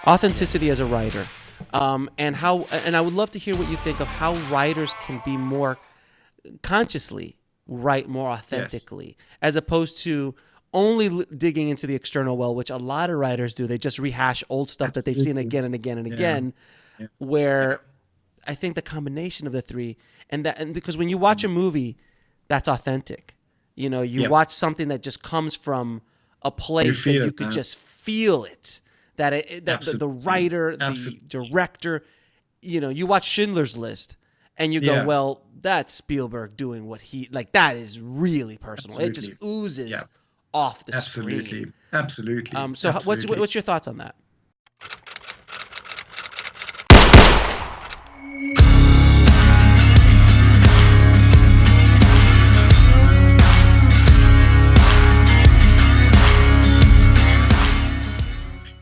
authenticity as a writer, and I would love to hear what you think of how writers can be more consciously write more Yes, authentically, as opposed to only digging into the external well, which a lot of writers do. They just rehash old stuff that they've seen absolutely. again and again and Yeah, again. yeah, yeah. Where I think the combination of the three, and because when you watch a movie, that's authentic. You Yeah, watch something that just comes from a you place that feel you it, could man. just feel it. That the Absolutely, writer, the absolutely. director, you watch Schindler's List, and you go, Yeah, well, that's Spielberg doing what he like. That is really personal. It just absolutely. Yeah, oozes off the screen. absolutely, absolutely, So absolutely. what's your thoughts on that?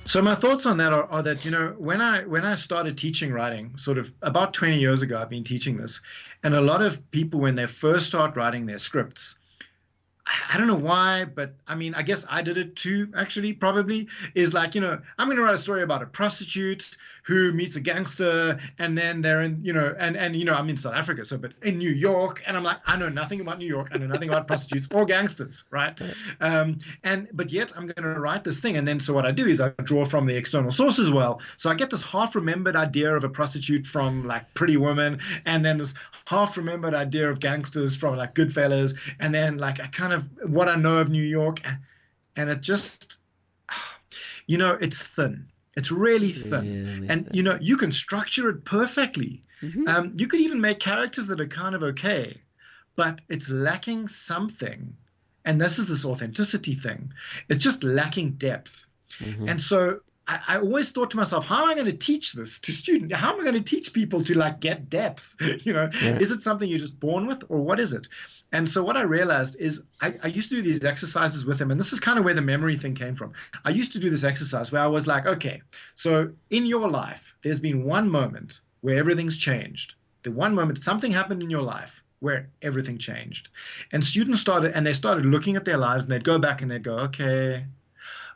So my thoughts on that are that when I started teaching writing, sort of about 20 years ago, I've been teaching this, and a lot of people when they first start writing their scripts, I don't know why, but I mean, I guess I did it too, actually, probably, is like, I'm going to write a story about a prostitute who meets a gangster, and then they're in, I'm in South Africa, so, but in New York, and I'm like, I know nothing about New York, I know nothing about prostitutes or gangsters, right? Right. But yet I'm going to write this thing. And then so what I do is I draw from the external source as well. So I get this half remembered idea of a prostitute from like Pretty Woman, and then this half remembered idea of gangsters from like Goodfellas, and then like I kind of what I know of New York, and it just, it's thin. It's really thin, Really and thin. you can structure it perfectly. Mm-hmm. You could even make characters that are kind of okay, but it's lacking something. And this is this authenticity thing. It's just lacking depth. Mm-hmm. And so I always thought to myself, how am I going to teach this to students? How am I going to teach people to like get depth? Right. Is it something you're just born with, or what is it? And so what I realized is I used to do these exercises with them, and this is kind of where the memory thing came from. I used to do this exercise where I was like, okay, so in your life, there's been one moment where everything's changed. The one moment something happened in your life where everything changed. And students started looking at their lives, and they'd go back and they'd go, okay,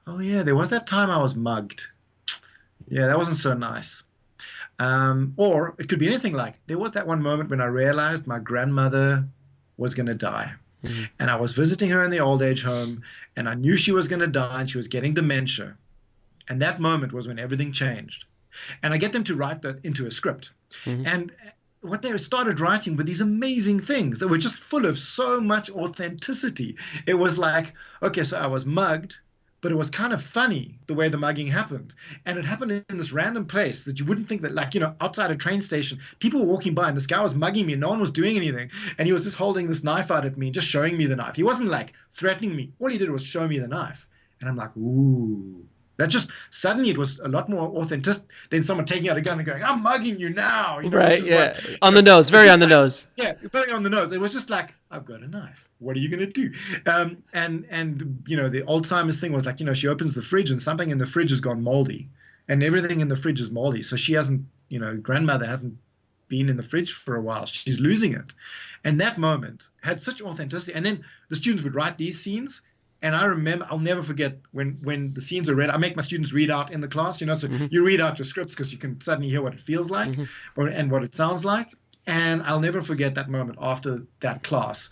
oh yeah, there was that time I was mugged. Yeah, that wasn't so nice. Or it could be anything like there was that one moment when I realized my grandmother was going to die. Mm-hmm. And I was visiting her in the old age home, and I knew she was going to die and she was getting dementia. And that moment was when everything changed. And I get them to write that into a script. Mm-hmm. And what they started writing were these amazing things that were just full of so much authenticity. It was like, okay, so I was mugged, but it was kind of funny the way the mugging happened. And it happened in this random place that you wouldn't think that, like, outside a train station, people were walking by and this guy was mugging me and no one was doing anything. And he was just holding this knife out at me and just showing me the knife. He wasn't like threatening me. All he did was show me the knife. And I'm like, ooh. That just suddenly it was a lot more authentic than someone taking out a gun and going, "I'm mugging you now," which Right. is what, Yeah. On the nose. it's Very just on the like, nose. yeah, very on the nose. It was just like, "I've got a knife. What are you gonna do?" And the Alzheimer's thing was like, she opens the fridge and something in the fridge has gone moldy, and everything in the fridge is moldy. So she hasn't, grandmother hasn't been in the fridge for a while. She's losing it, and that moment had such authenticity. And then the students would write these scenes. And I remember, I'll never forget when the scenes are read. I make my students read out in the class, so Mm-hmm. you read out your scripts because you can suddenly hear what it feels like, Mm-hmm. and what it sounds like. And I'll never forget that moment after that class.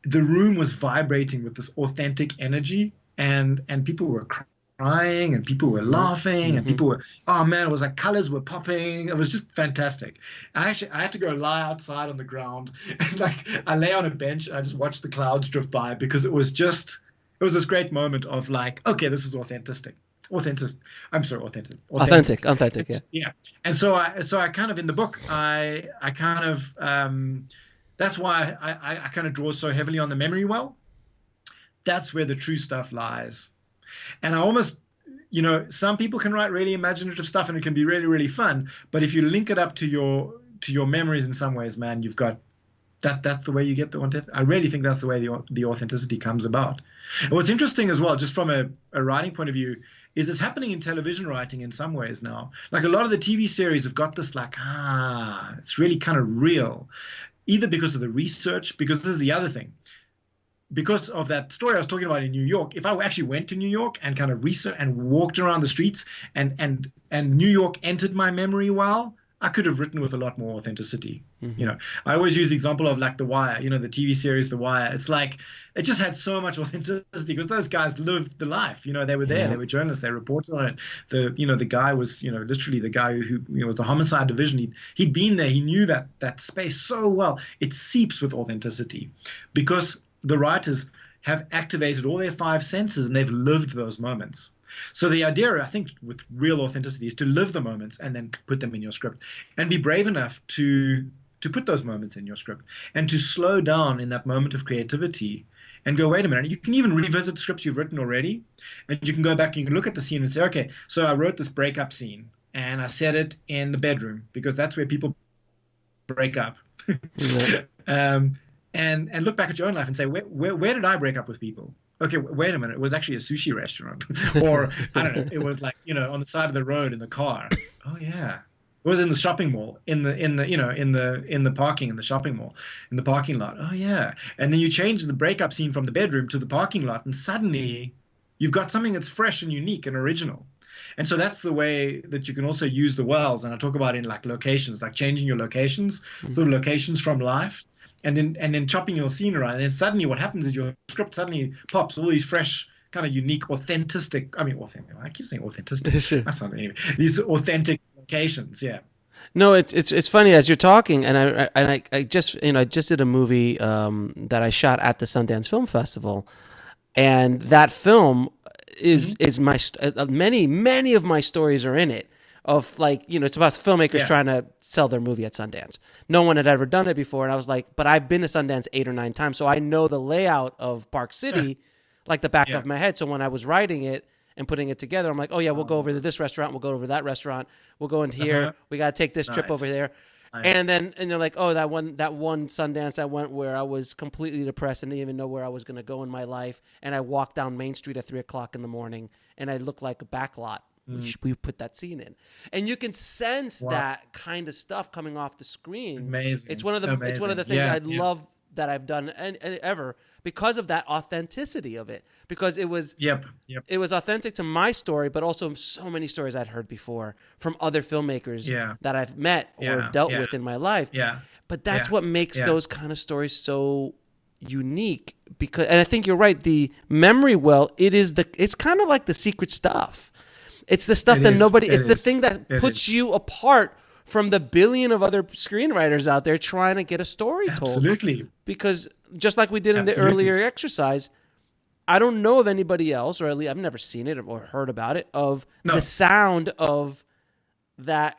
The room was vibrating with this authentic energy, and people were crying, and people were Mm-hmm. laughing, and Mm-hmm. people were, oh man, it was like colors were popping. It was just fantastic. I had to go lie outside on the ground, and like I lay on a bench and I just watched the clouds drift by because it was this great moment of like, okay, this is authentic. Authentic. I'm sorry, authentic. Authentic. Authentic. Yeah. Yeah. And so I kind of in the book, I kind of that's why I kind of draw so heavily on the memory well. That's where the true stuff lies. And I almost, some people can write really imaginative stuff and it can be really, really fun. But if you link it up to your memories in some ways, man, you've got that's the way you get the authenticity. I really think that's the way the authenticity comes about. And what's interesting as well, just from a writing point of view, is it's happening in television writing in some ways now. Like a lot of the TV series have got this like, it's really kind of real, either because of the research, because this is the other thing. because of that story I was talking about in New York, if I actually went to New York and kind of researched and walked around the streets and New York entered my memory well, I could have written with a lot more authenticity. You know, I always use the example of like The Wire, you know, the TV series The Wire. It's like it just had so much authenticity because those guys lived the life. You know, they were there, they were journalists, they reported on it. The guy was, you know, literally the guy who was the homicide division. He'd been there, he knew that space so well. It seeps with authenticity because the writers have activated all their five senses and they've lived those moments. So the idea, I think, with real authenticity is to live the moments and then put them in your script and be brave enough to put those moments in your script and to slow down in that moment of creativity and go, wait a minute. You can even revisit scripts you've written already, and you can go back and you can look at the scene and say, okay, so I wrote this breakup scene and I set it in the bedroom because that's where people break up. And look back at your own life and say, where did I break up with people? Okay, wait a minute. It was actually a sushi restaurant, or I don't know. It was like, you know, on the side of the road in the car. Oh yeah, it was in the shopping mall, in the parking in the shopping mall, in the parking lot. Oh yeah, and then you change the breakup scene from the bedroom to the parking lot, and suddenly you've got something that's fresh and unique and original. And so that's the way that you can also use the wells. And I talk about in like locations, like changing your locations, sort of locations from life. And then chopping your scene around, and then suddenly what happens is your script suddenly pops all these fresh, kind of unique, authentic. I keep saying authentic. That's not anyway. These authentic locations, yeah. No, it's funny as you're talking, and I just did a movie that I shot at the Sundance Film Festival, and that film is my many of my stories are in it. Of like, you know, it's about filmmakers trying to sell their movie at Sundance. No one had ever done it before. And I was like, but I've been to Sundance 8 or 9 times. So I know the layout of Park City like the back of my head. So when I was writing it and putting it together, I'm like, oh yeah, we'll go over to this restaurant. We'll go over to that restaurant. We'll go into here. We got to take this trip over there. Nice. And they're like, oh, that one Sundance I went where I was completely depressed and didn't even know where I was going to go in my life. And I walked down Main Street at 3:00 in the morning and I looked like a backlot. We put that scene in, and you can sense that kind of stuff coming off the screen. Amazing. It's one of the things I love that I've done and ever because of that authenticity of it. Because it was it was authentic to my story, but also so many stories I'd heard before from other filmmakers that I've met or have dealt with in my life. But that's what makes those kind of stories so unique. Because, and I think you're right. The memory well, it's kind of like the secret stuff. It's the stuff that nobody, it's the thing that puts you apart from the billion of other screenwriters out there trying to get a story told. Absolutely. Because just like we did in the earlier exercise, I don't know of anybody else, or at least I've never seen it or heard about it, of the sound of that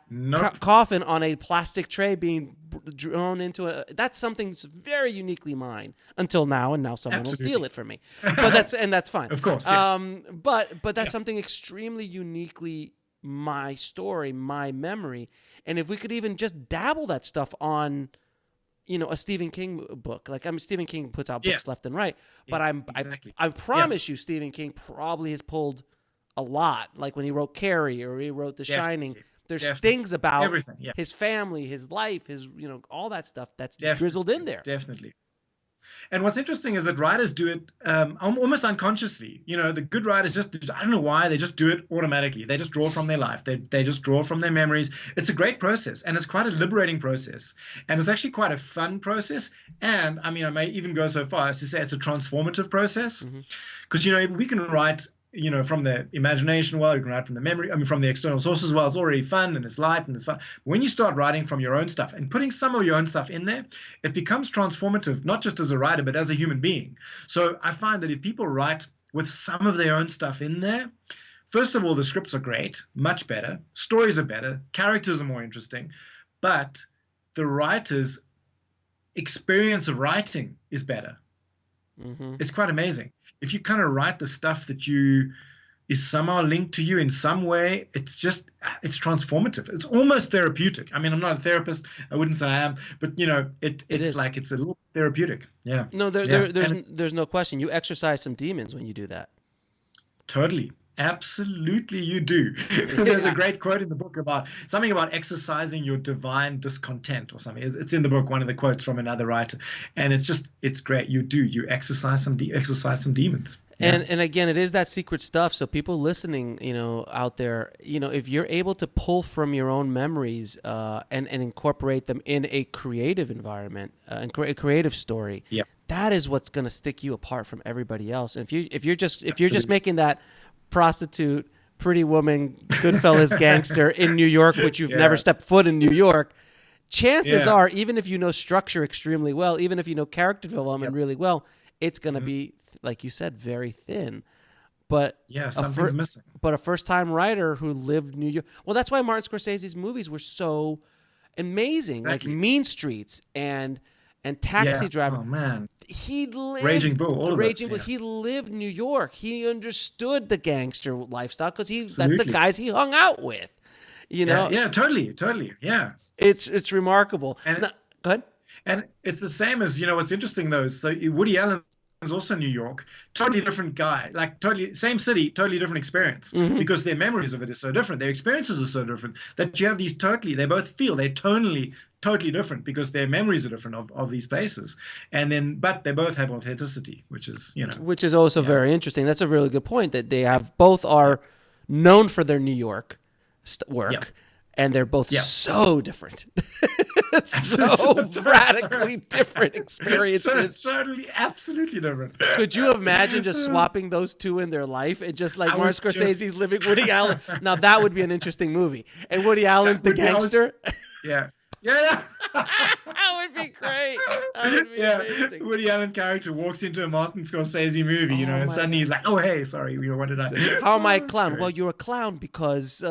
coffin on a plastic tray being drawn into that's something that's very uniquely mine until now, and now someone will steal it from me. But that's fine. Of course. But that's something extremely uniquely my story, my memory. And if we could even just dabble that stuff on, you know, a Stephen King book. Like, Stephen King puts out books left and right, but I promise you Stephen King probably has pulled a lot, like when he wrote Carrie or he wrote The Shining. There's things about his family, his life, his, you know, all that stuff that's drizzled in there. Definitely. And what's interesting is that writers do it almost unconsciously. You know, the good writers just, I don't know why, they just do it automatically. They just draw from their life. They just draw from their memories. It's a great process, and it's quite a liberating process. And it's actually quite a fun process. And, I mean, I may even go so far as to say it's a transformative process. Because, you know, we can write, you know, from the imagination well, you can write from the memory, from the external sources well, it's already fun and it's light and it's fun. When you start writing from your own stuff and putting some of your own stuff in there, it becomes transformative, not just as a writer, but as a human being. So I find that if people write with some of their own stuff in there, first of all, the scripts are great, much better, stories are better, characters are more interesting, but the writer's experience of writing is better. It's quite amazing. If you kind of write the stuff that is somehow linked to you in some way, it's transformative. It's almost therapeutic. I mean, I'm not a therapist. I wouldn't say I am, but you know, it's like it's a little therapeutic. Yeah. No, there's no question. You exercise some demons when you do that. Totally. Absolutely, you do. There's a great quote in the book about something about exercising your divine discontent or something. It's in the book, one of the quotes from another writer, and it's great. You do. You exercise some demons. Yeah. And again, it is that secret stuff. So people listening, out there, if you're able to pull from your own memories and incorporate them in a creative environment, and a creative story, that is what's going to stick you apart from everybody else. And if you're just making that prostitute, pretty woman, Goodfellas gangster in New York, which you've never stepped foot in New York, chances are, even if you know structure extremely well, even if you know character development really well, it's going to be, like you said, very thin. But something's missing. But a first-time writer who lived New York. Well, that's why Martin Scorsese's movies were so amazing, like Mean Streets and Taxi Driver. Oh man, he lived Raging Bull. He lived New York. He understood the gangster lifestyle because that's the guys he hung out with. Yeah, totally. Yeah, it's remarkable. And go ahead. And it's the same as what's interesting though. So Woody Allen is also New York, totally different guy, like totally same city, totally different experience, because their memories of it is so different, their experiences are so different that you have these they're tonally totally different because their memories are different of these places, but they both have authenticity, which is also very interesting. That's a really good point, that they both are known for their New York work. And they're both so different. so radically different experiences. Totally, absolutely different. Could you imagine just swapping those two in their life and just like Martin Scorsese's living Woody Allen? Now that would be an interesting movie. And Woody Allen's the gangster. Yeah. That would be great. That would be amazing. Woody Allen character walks into a Martin Scorsese movie, and suddenly he's like, "Oh, hey, sorry, what did I?" How am I a clown? Well, you're a clown because.